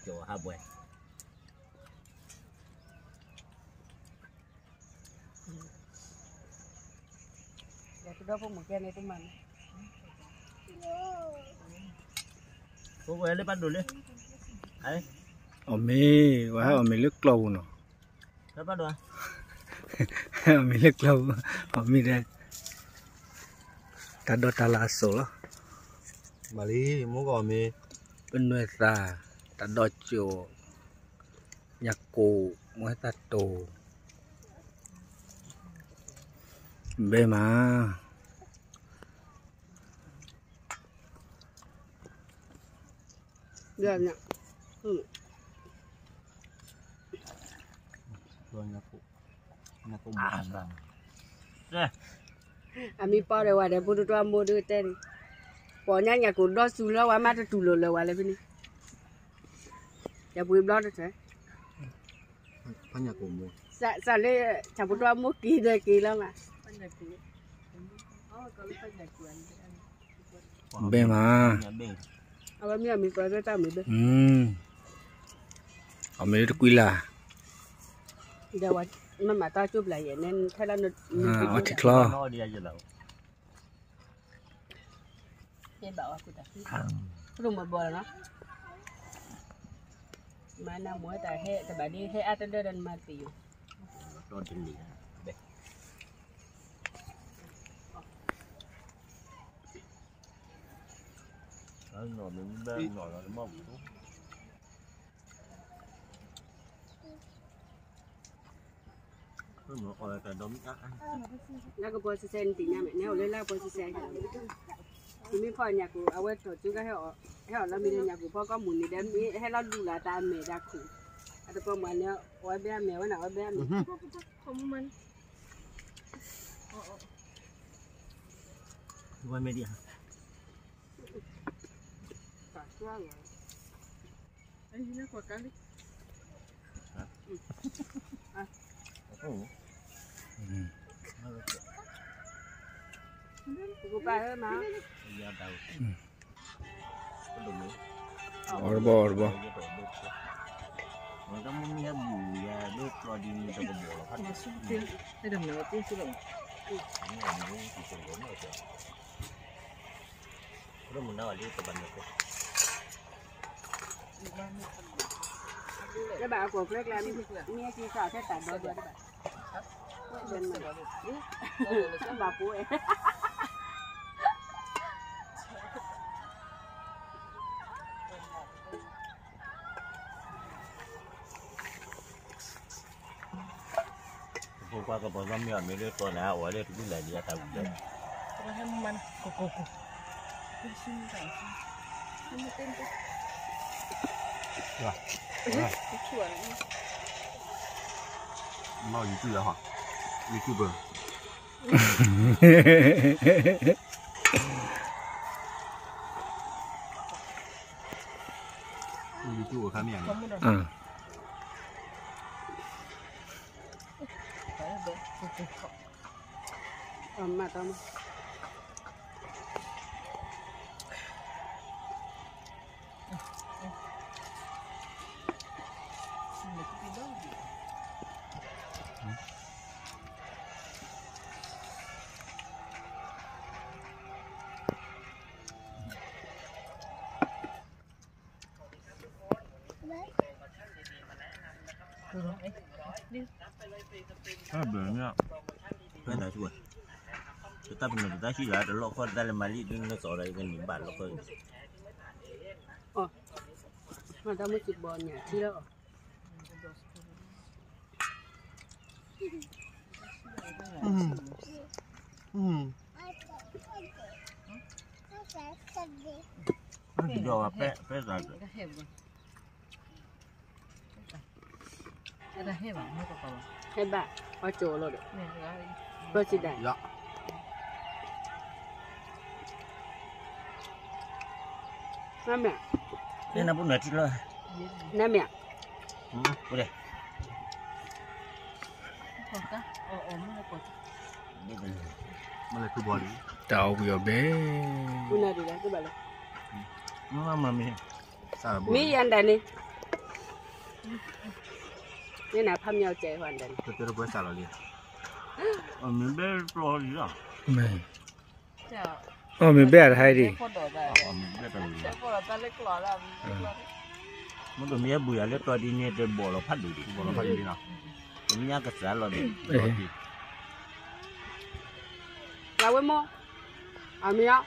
cho hai buổi đó có một cái này của mình cô về lấy bắt đồ đi ấy ở mì nước lâu nè lấy bắt đồ mì nước lâu ở mì đây ta đo ta lá số mà đi muốn gọi mì bên nuôi ta ta đo chiều nhạc cụ mới ta tổ bê mà được nhỉ rồi nhạc cụ ăn vàng đây mi po đây qua đây bố tôi mua đưa tên bỏ nhà cụ đó xuống lo qua mắt tủ lửa qua lại bên này nhà bùi đó được thế có nhạc cụ mua sao đây chẳng bố tôi mua kỳ lắm à bê mà mình có cái tao mình biết ở mì nước quy là giờ qua mà tao chụp lại vậy nên thấy là nó ở thịt lo nó đi giờ đâu cái bảo aku tak rumah bola no mana mau tak he tadi he ada dan mati rồi chuẩn bị đây nó mình đang nói là mong nó gọi cái đống cá nó có bớt sen tí nha mẹ neo lên là bớt sen thì mình phải nhà của ao ấy tổ chức cái họ là mình nhà củaพ่อก็หมุนนี่เดี๋ยวให้เราดูแลตามเมดักคือแต่พอมันเนี่ยโอ้ยแม่แม่ว่าน่ะโอ้ยแม่ของมันquay mediaตัดว่าเหรอไอ้นี่กว่ากันดิกูไปแล้วนะorboมันก็ไม่มีบุยลูกรอดีมีตะกบหรอกพันให้ดำเนินที่สุดนี่อันนี้ที่สุดเลยไม่ใช่เรื่องมันน่าเรียกตะบันเลยแล้วบ่าวกบเล็กแล้วมีกี่สาวแค่ตัดดอกเดียวได้ป่ะเป็นมันบ่าวปูเองพวกว่าก็บอกว่ามีอะไรตัวน่ะว่าเรื่องที่ไหนเนี่ยตาบุญเลยให้มันโกชิมใส่ให้มันเต้นไปชวน冒一句的话，YouTuber。YouTube 我看面了。มาตามถ้าเบื่อเนี่ยเพื่อนได้ช่วยถ้าเป็นหนุ่มได้ชี้แล้วเดี๋ยวเราก็ได้มาลีดึงก็สอนอะไรกันหนึ่งบาทเราก็อ๋อมาทำมือจิบบอลเนี่ยที่แล้วที่เราเป๊ะอะไรได้ให้บ้างไม่ก็พอให้บ้างพอโจเลยเพื่อสิได้น้ำแม่นี่น้ำปุ่นเหนือที่เลยน้ำแม่ปุ่นเลยพอจ้ะไม่ได้กดมันเลยคือบอลเต่าเบี้ยเบ้ปุ่นอะไรดีแล้วก็แบบมันมีมีอันใดนี่你那泡苗结婚的，这都不会杀了的。明白多少啊？没。哦，明白了，还得。明白的。我都没不要了，多的呢，这包了怕丢的，包了怕丢的呢。人家个啥了的？老温么？阿苗，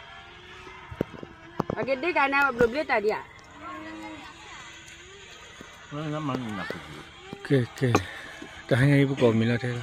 阿个这个呢，不别打的啊。那蛮那不是。给，但还有一部搞没了，这个。